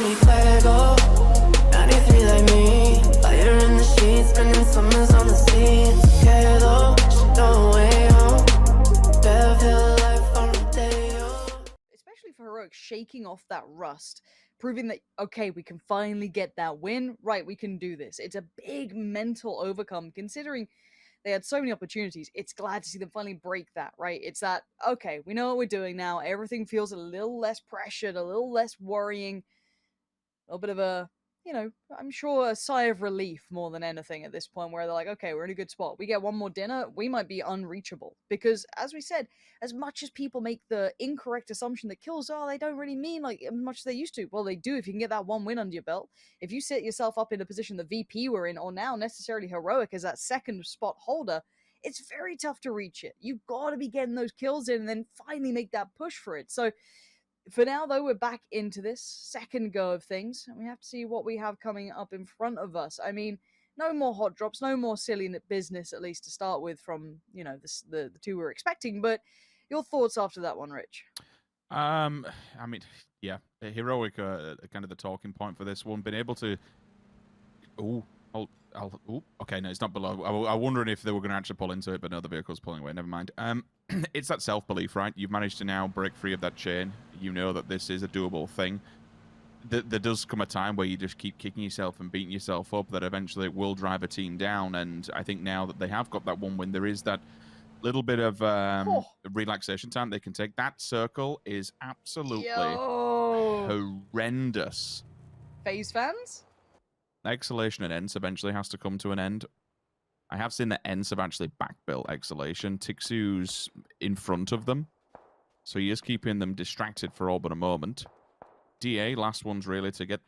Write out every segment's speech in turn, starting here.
mi fuego. 93 like me, fire in the sheets, spending summers on the sea. Quedo, she no way home. Better feel life on the day. Especially for Heroic shaking off that rust, proving that, okay, we can finally get that win. Right, we can do this. It's a big mental overcome, considering they had so many opportunities. It's glad to see them finally break that, right? It's that, okay, we know what we're doing now. Everything feels a little less pressured, a little less worrying. A little bit of a, I'm sure a sigh of relief more than anything at this point, where they're like, okay, we're in a good spot. We get one more dinner, we might be unreachable. Because, as we said, as much as people make the incorrect assumption that kills, they don't really mean like as much as they used to. Well, they do if you can get that one win under your belt. If you set yourself up in a position the VP were in, or now necessarily Heroic as that second spot holder, it's very tough to reach it. You've got to be getting those kills in and then finally make that push for it. So, for now, though, we're back into this second go of things, and we have to see what we have coming up in front of us. I mean, no more hot drops, no more silly business, at least to start with, from the two we're expecting. But your thoughts after that one, Rich? I mean, yeah, Heroic, kind of the talking point for this one. Been able to. Okay, no, it's not below. I was wondering if they were going to actually pull into it, but no, the vehicle's pulling away. Never mind. It's that self-belief, right? You've managed to now break free of that chain. You know that this is a doable thing. There does come a time where you just keep kicking yourself and beating yourself up that eventually it will drive a team down. And I think now that they have got that one win, there is that little bit of relaxation time they can take. That circle is absolutely horrendous. FaZe fans? Exhalation and Ents eventually has to come to an end. I have seen that Ents have actually backbuilt Exhalation. Tixu's in front of them, so he is keeping them distracted for all but a moment. DA, last one's really to get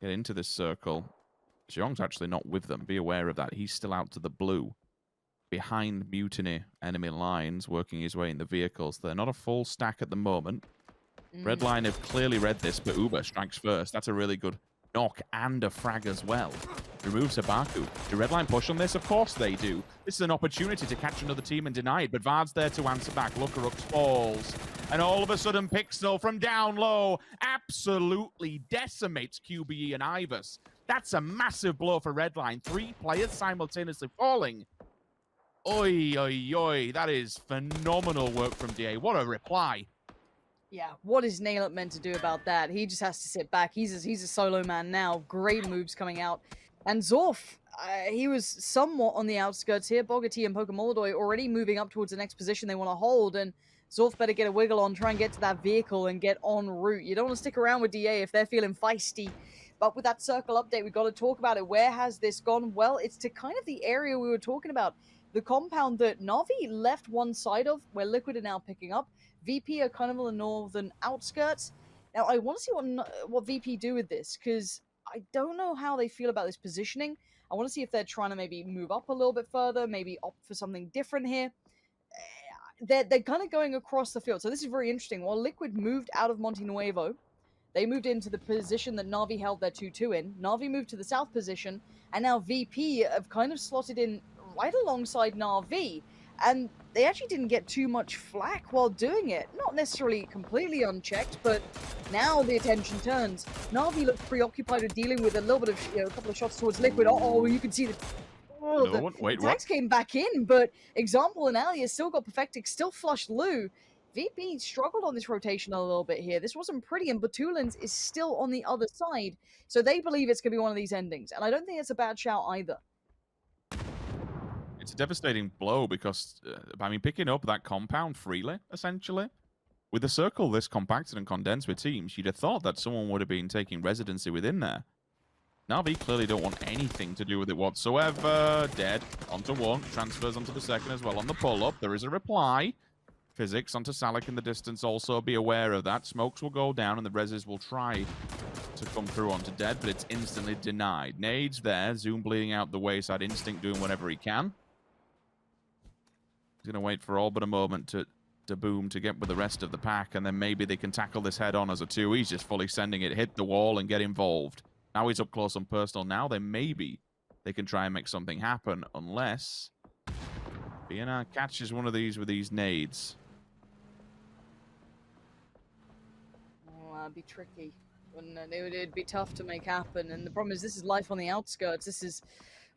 into this circle. Xiong's actually not with them. Be aware of that. He's still out to the blue, behind Mutiny enemy lines, working his way in the vehicles. They're not a full stack at the moment. Red Line have clearly read this, but Uber strikes first. That's a really good knock and a frag as well. Removes Habaku. Do Redline push on this? Of course they do. This is an opportunity to catch another team and deny it, but Vard's there to answer back. Lookerux falls. And all of a sudden, Pixel from down low absolutely decimates QBE and Ivus. That's a massive blow for Redline. 3 players simultaneously falling. Oi, oi, oi. That is phenomenal work from DA. What a reply. Yeah, what is Nailup meant to do about that? He just has to sit back. He's a solo man now. Great moves coming out. And Zorf, he was somewhat on the outskirts here. Bogarty and Pokemolodoy already moving up towards the next position they want to hold. And Zorf better get a wiggle on, try and get to that vehicle and get en route. You don't want to stick around with DA if they're feeling feisty. But with that circle update, we've got to talk about it. Where has this gone? Well, it's to kind of the area we were talking about. The compound that Na'Vi left one side of, where Liquid are now picking up. VP are kind of on the northern outskirts. Now, I want to see what VP do with this, because I don't know how they feel about this positioning. I want to see if they're trying to maybe move up a little bit further, maybe opt for something different here. They're kind of going across the field, so this is very interesting. While Liquid moved out of Monte Nuevo, they moved into the position that Na'Vi held their 2-2 in. Na'Vi moved to the south position, and now VP have kind of slotted in right alongside Na'Vi. And they actually didn't get too much flack while doing it. Not necessarily completely unchecked, but now the attention turns. Na'Vi looked preoccupied with dealing with a little bit of, a couple of shots towards Liquid. You can see the tags came back in, but Example and Alia still got Perfectix, still flushed Lou. VP struggled on this rotation a little bit here. This wasn't pretty, and Batulins is still on the other side. So they believe it's going to be one of these endings, and I don't think it's a bad shout either. It's a devastating blow because, picking up that compound freely, essentially. With the circle this compacted and condensed with teams, you'd have thought that someone would have been taking residency within there. Na'Vi clearly don't want anything to do with it whatsoever. Dead. Onto one. Transfers onto the second as well. On the pull-up, there is a reply. Physics onto Salik in the distance also. Be aware of that. Smokes will go down and the reses will try to come through onto Dead, but it's instantly denied. Nades there. Zoom bleeding out the wayside. Instinct doing whatever he can. He's going to wait for all but a moment to boom to get with the rest of the pack, and then maybe they can tackle this head-on as a 2. He's just fully sending it, hit the wall, and get involved. Now he's up close and personal. Now then maybe they can try and make something happen, unless BNR catches one of these with these nades. Oh, that'd be tricky. And it'd be tough to make happen. And the problem is, this is life on the outskirts. This is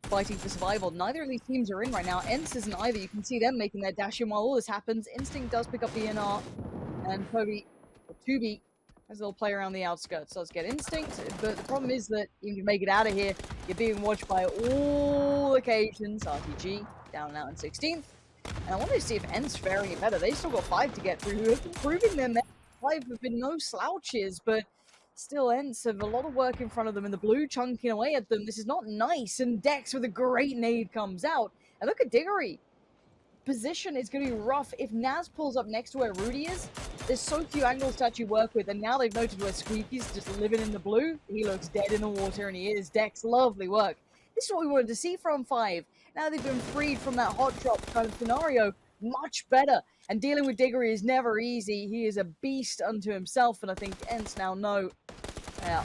fighting for survival. Neither of these teams are in right now. ENCE isn't either. You can see them making their dash in while all this happens. Instinct does pick up the NR, and Kobe, or 2B, as a little play around the outskirts, does get Instinct. But the problem is that you can make it out of here. You're being watched by all occasions. RTG down and out in 16th. And I wanted to see if ENCE faring it better. They've still got 5 to get through, who have been proving their merit. 5 have been no slouches, but still ENCE have a lot of work in front of them, and the blue chunking away at them. This is not nice, and Dex with a great nade comes out. And look at Diggory. Position is going to be rough. If Naz pulls up next to where Rudy is, there's so few angles to actually work with, and now they've noted where Squeaky's just living in the blue. He looks dead in the water, and he is. Dex, lovely work. This is what we wanted to see from 5. Now they've been freed from that hot drop kind of scenario. Much better. And dealing with Diggory is never easy. He is a beast unto himself, and I think ENCE now know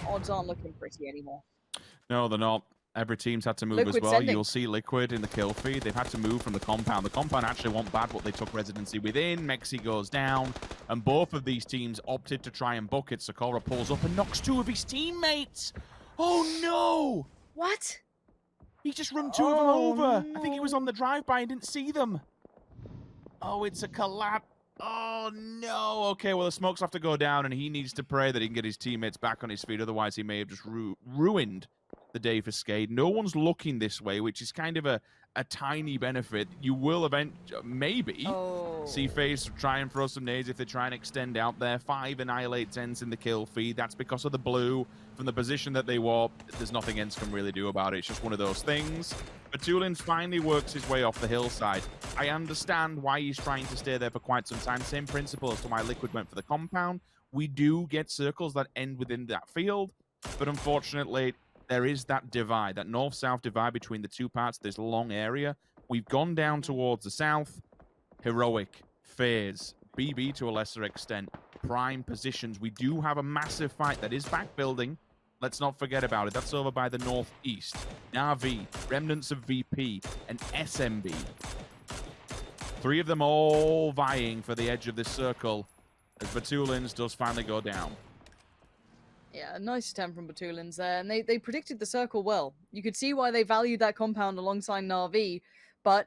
odds aren't looking pretty anymore. No, they're not. Every team's had to move Liquid as well. sending. You'll see Liquid in the kill feed. They've had to move from the compound. The compound actually want bad what they took residency within. Mexi goes down, and both of these teams opted to try and book it. Sakura pulls up and knocks 2 of his teammates. Oh no! What? He just run 2 of them over. I think he was on the drive-by and didn't see them. Oh, it's a collapse. Oh, no. Okay, well, the smokes have to go down, and he needs to pray that he can get his teammates back on his feet. Otherwise, he may have just ruined the day for Skade. No one's looking this way, which is kind of a tiny benefit. You will maybe see FaZe try and throw some nades if they try and extend out there. 5 annihilates ENCE in the kill feed. That's because of the blue. From the position that they were, there's nothing ENCE can really do about it. It's just one of those things. Batulin finally works his way off the hillside. I understand why he's trying to stay there for quite some time. Same principle as to why Liquid went for the compound. We do get circles that end within that field, but unfortunately, there is that divide, that north-south divide between the two parts of this long area. We've gone down towards the south. Heroic, FaZe, BB to a lesser extent, prime positions. We do have a massive fight that is back building. Let's not forget about it. That's over by the northeast. Na'Vi, remnants of VP, and SMB. 3 of them all vying for the edge of this circle as Batulins does finally go down. Yeah, a nice attempt from Batulins there, and they predicted the circle well. You could see why they valued that compound alongside Na'Vi, but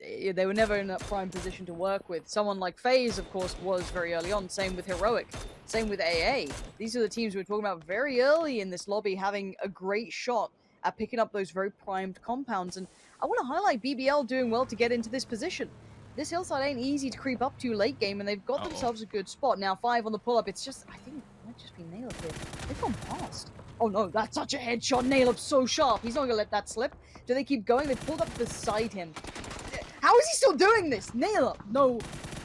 they were never in a prime position to work with. Someone like FaZe, of course, was very early on. Same with Heroic. Same with AA. These are the teams we were talking about very early in this lobby, having a great shot at picking up those very primed compounds. And I want to highlight BBL doing well to get into this position. This hillside ain't easy to creep up to late game, and they've got themselves a good spot. Now 5 on the pull-up. It's just, I think, it might just be Naileup here. They've gone past. Oh no, that's such a headshot. Nailup's so sharp. He's not going to let that slip. Do they keep going? They pulled up beside him. How is he still doing this? Naileup, no.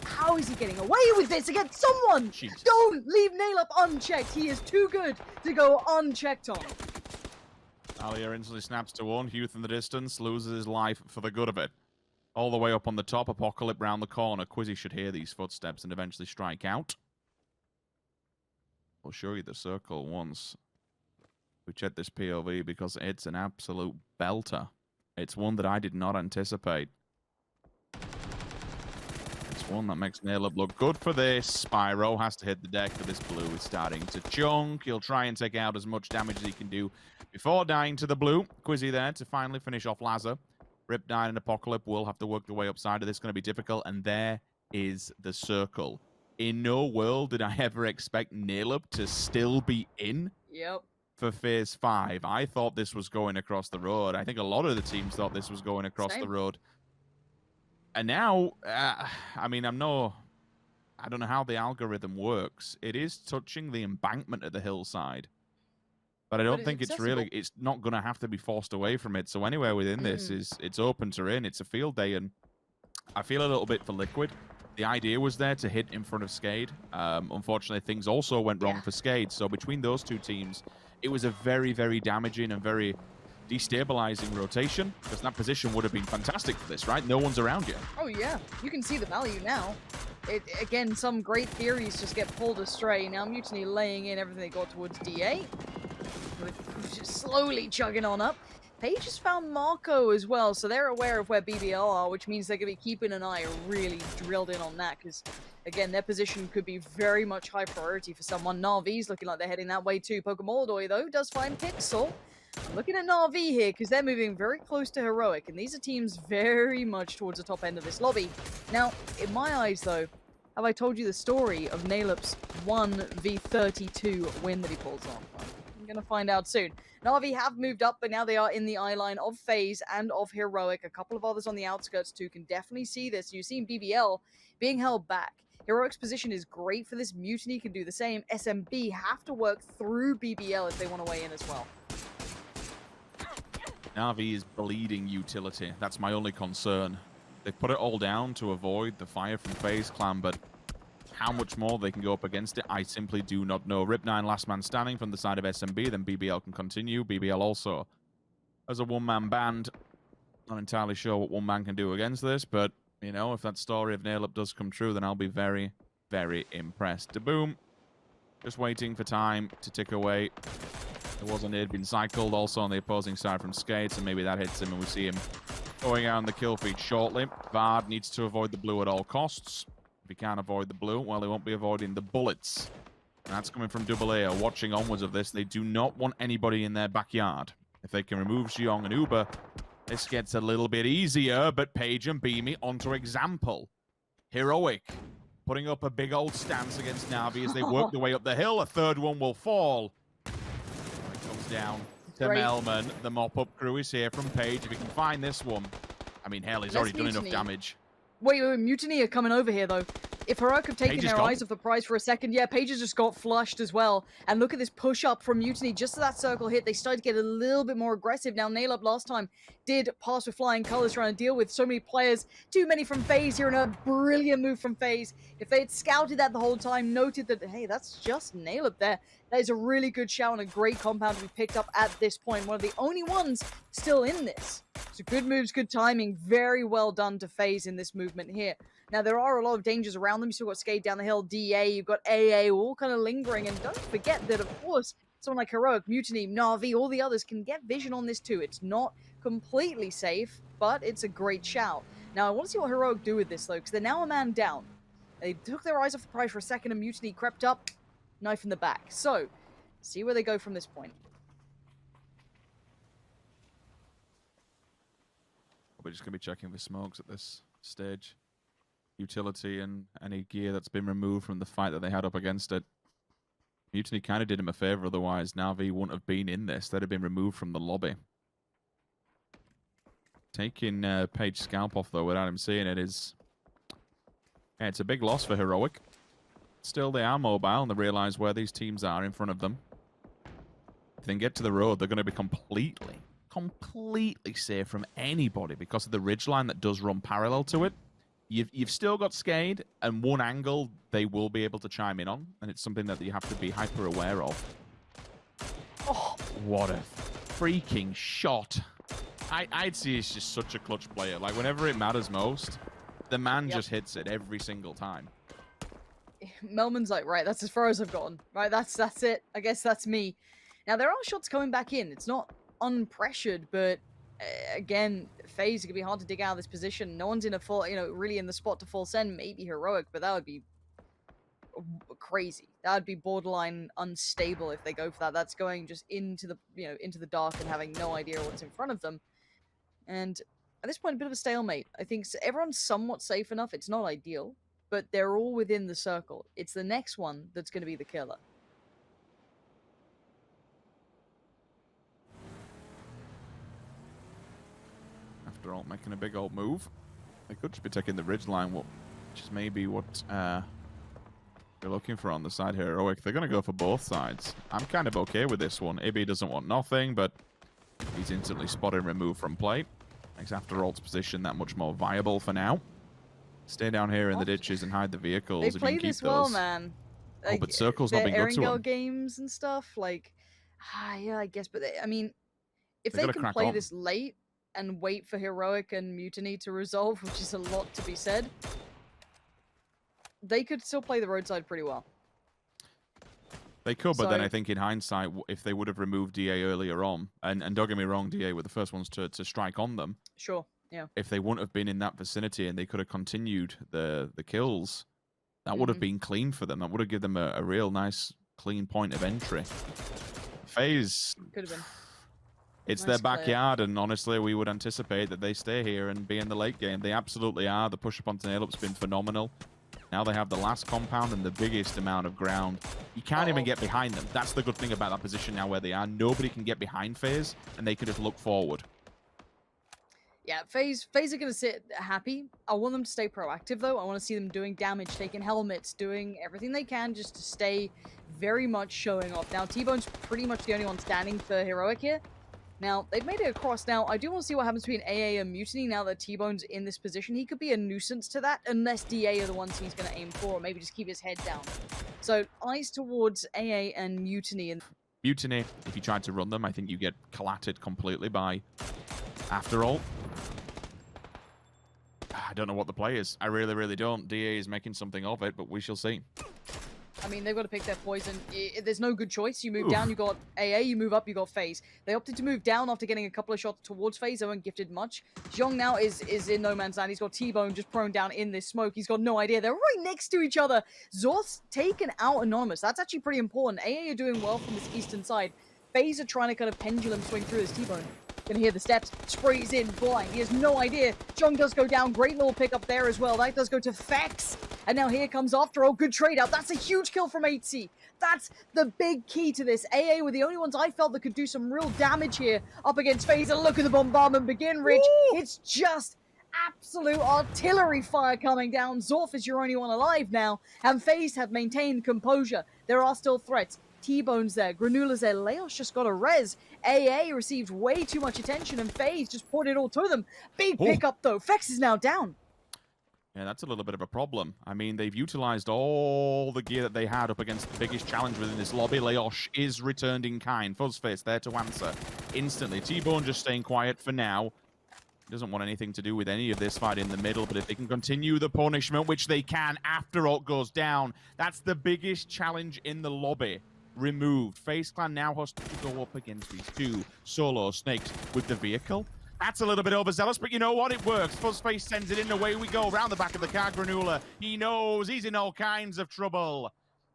How is he getting away with this against someone? Jesus. Don't leave Naileup unchecked. He is too good to go unchecked on. Alia instantly snaps to 1. Huth in the distance, loses his life for the good of it. All the way up on the top, Apocalypse round the corner. Quizzy should hear these footsteps and eventually strike out. We'll show you the circle once we check this POV because it's an absolute belter. It's one that I did not anticipate. It's one that makes Naileup look good for this. Spyro has to hit the deck, but this blue is starting to chunk. He'll try and take out as much damage as he can do before dying to the blue. Quizzy there to finally finish off Lazar. Riptide and Apocalypse will have to work their way upside of this. Going to be difficult. And there is the circle. In no world did I ever expect Naileup to still be in for Phase 5. I thought this was going across the road. I think a lot of the teams thought this was going across the road. And now, I mean, I don't know how the algorithm works. It is touching the embankment at the hillside. But I don't think it's not going to have to be forced away from it. So anywhere within this it's open terrain. It's a field day, and I feel a little bit for Liquid. The idea was there to hit in front of Skade. Unfortunately, things also went wrong for Skade. So between those two teams, it was a very, very damaging and very destabilizing rotation, because that position would have been fantastic for this, right? No one's around you. Oh yeah, you can see the value now. Again, some great theories just get pulled astray. Now Mutiny laying in everything they got towards D8. Just slowly chugging on up. Paige has found Marco as well, so they're aware of where BBL are, which means they're going to be keeping an eye really drilled in on that, because, again, their position could be very much high priority for someone. Na'Vi's looking like they're heading that way too. Pokemon, though, does find Pixel. I'm looking at Na'Vi here, because they're moving very close to Heroic, and these are teams very much towards the top end of this lobby. Now, in my eyes, though, have I told you the story of Nalup's 1v32 win that he pulls off? I'm going to find out soon. Na'Vi have moved up, but now they are in the eye line of FaZe and of Heroic. A couple of others on the outskirts too can definitely see this. You've seen BBL being held back. Heroic's position is great for this. Mutiny can do the same. SMB have to work through BBL if they want to weigh in as well. Na'Vi is bleeding utility. That's my only concern. They've put it all down to avoid the fire from FaZe Clan, but how much more they can go up against it, I simply do not know. Rip9 last man standing from the side of SMB, then BBL can continue. BBL also as a one-man band. Not entirely sure what one man can do against this, but, you know, if that story of Nail Up does come true, then I'll be very, very impressed. DeBoom, just waiting for time to tick away. There was a nade been cycled also on the opposing side from Skates, and maybe that hits him, and we see him going out on the kill feed shortly. Vard needs to avoid the blue at all costs. If he can't avoid the blue, well, he won't be avoiding the bullets. And that's coming from Double A. Watching onwards of this, they do not want anybody in their backyard. If they can remove Xiong and Uber, this gets a little bit easier, but Page and Beamy onto example. Heroic putting up a big old stance against Na'Vi as they work their way up the hill. A third one will fall. It comes down to Melman. The mop-up crew is here from Page. If he can find this one, I mean, hell, he's already done enough damage. Wait, Mutiny are coming over here, though. If Heroic have taken their eyes off the prize for a second, yeah, Page has just got flushed as well. And look at this push-up from Mutiny. Just as that circle hit, they started to get a little bit more aggressive. Now, Nail Up last time did pass with flying colors, trying to deal with so many players. Too many from FaZe here, and a brilliant move from FaZe. If they had scouted that the whole time, noted that, hey, that's just Nail Up there. That is a really good shout and a great compound to be picked up at this point. One of the only ones still in this. So good moves, good timing. Very well done to FaZe in this movement here. Now, there are a lot of dangers around them. You still got Skate down the hill, DA, you've got AA, all kind of lingering. And don't forget that, of course, someone like Heroic, Mutiny, Na'Vi, all the others can get vision on this too. It's not completely safe, but it's a great shout. Now, I want to see what Heroic do with this, though, because they're now a man down. They took their eyes off the prize for a second, and Mutiny crept up, knife in the back. So, see where they go from this point. We're just going to be checking for smokes at this stage. Utility and any gear that's been removed from the fight that they had up against it. Mutiny kind of did him a favor, otherwise Na'Vi wouldn't have been in this. They'd have been removed from the lobby. Taking Page scalp off, though, without him seeing it is... Yeah, it's a big loss for Heroic. Still, they are mobile, and they realize where these teams are in front of them. If they can get to the road, they're going to be completely safe from anybody because of the ridgeline that does run parallel to it. You've still got Skade, and one angle they will be able to chime in on, and it's something that you have to be hyper aware of. Oh, what a freaking shot. Aitzy is just such a clutch player. Like, whenever it matters most, the man just hits it every single time. Melman's like, right, that's as far as I've gotten. Right, that's it. I guess that's me. Now, there are shots coming back in. It's not unpressured, but again, FaZe could be hard to dig out of this position. No one's in a full, really in the spot to full send. Maybe Heroic, but that would be crazy. That would be borderline unstable if they go for that. That's going just into the, into the dark and having no idea what's in front of them. And at this point, a bit of a stalemate. I think everyone's somewhat safe enough. It's not ideal, but they're all within the circle. It's the next one that's going to be the killer. After all, making a big old move. They could just be taking the ridgeline, which is maybe what they're looking for on the side here. Heroic, they're going to go for both sides. I'm kind of okay with this one. AB doesn't want nothing, but he's instantly spotted and removed from play. Makes After All's position that much more viable for now. Stay down here in the ditches and hide the vehicles. They play this well, man. Like, but Circle's not been good to them. Games and stuff, like, yeah, I guess. But I mean, if they can play this late and wait for Heroic and Mutiny to resolve, which is a lot to be said, they could still play the roadside pretty well. They could, but then So- I think in hindsight, if they would have removed DA earlier on, and don't get me wrong, DA were the first ones to strike on them. Sure, yeah. If they wouldn't have been in that vicinity and they could have continued the kills, that would have been clean for them. That would have given them a real nice, clean point of entry. FaZe, Could have been. it's Nice their play. backyard, and honestly, we would anticipate that they stay here and be in the late game. They absolutely are. The push-up onto nail-up's been phenomenal. Now they have the last compound and the biggest amount of ground. You can't even get behind them. That's the good thing about that position now where they are. Nobody can get behind FaZe, and they can just look forward. Yeah, FaZe are going to sit happy. I want them to stay proactive, though. I want to see them doing damage, taking helmets, doing everything they can just to stay very much showing off. Now, T-Bone's pretty much the only one standing for Heroic here. Now, they've made it across. Now, I do want to see what happens between AA and Mutiny now that T-Bone's in this position. He could be a nuisance to that, unless DA are the ones he's going to aim for, or maybe just keep his head down. So, eyes towards AA and Mutiny. And Mutiny, if you tried to run them, I think you get collatted completely by After All. I don't know what the play is. I really, really don't. DA is making something of it, but we shall see. I mean, they've got to pick their poison. There's no good choice. You move down, you got AA. You move up, you got FaZe. They opted to move down after getting a couple of shots towards FaZe. They weren't gifted much. Xiong now is in no man's land. He's got T-Bone just prone down in this smoke. He's got no idea. They're right next to each other. Zorth's taken out Anonymous. That's actually pretty important. AA are doing well from this eastern side. FaZe are trying to kind of pendulum swing through this T-Bone. Gonna hear the steps, sprays in blind. He has no idea. Xiong does go down. Great little pickup there as well. That does go to Fexx. And now here comes After All. Good trade out. That's a huge kill from Aitzy. That's the big key to this. AA were the only ones I felt that could do some real damage here up against FaZe. And look at the bombardment begin, Rich. Woo! It's just absolute artillery fire coming down. Zorf is your only one alive now. And FaZe have maintained composure. There are still threats. T-Bone's there, Granula's there, Leos just got a res. AA received way too much attention and FaZe just poured it all to them. Big pickup though, Fexx is now down. Yeah, that's a little bit of a problem. I mean, they've utilized all the gear that they had up against the biggest challenge within this lobby. Leosh is returned in kind. FuzzFace there to answer instantly. T-Bone just staying quiet for now. He doesn't want anything to do with any of this fight in the middle, but if they can continue the punishment, which they can after all goes down, that's the biggest challenge in the lobby. Removed. FaZe Clan now has to go up against these two solo snakes with the vehicle. That's a little bit overzealous, but you know what? It works. FuzzFace sends it in. Away we go. Around the back of the car, Granula. He knows he's in all kinds of trouble.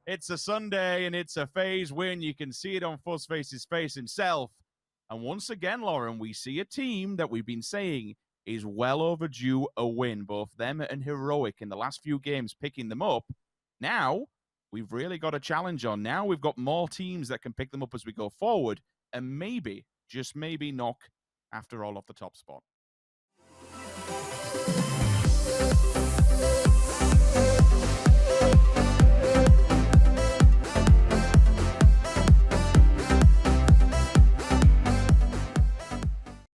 It's a Sunday, and it's a FaZe win. You can see it on FuzzFace's face himself. And once again, Lauren, we see a team that we've been saying is well overdue a win. Both them and Heroic in the last few games picking them up. Now, we've really got a challenge on. Now we've got more teams that can pick them up as we go forward and maybe, just maybe, knock After All off the top spot.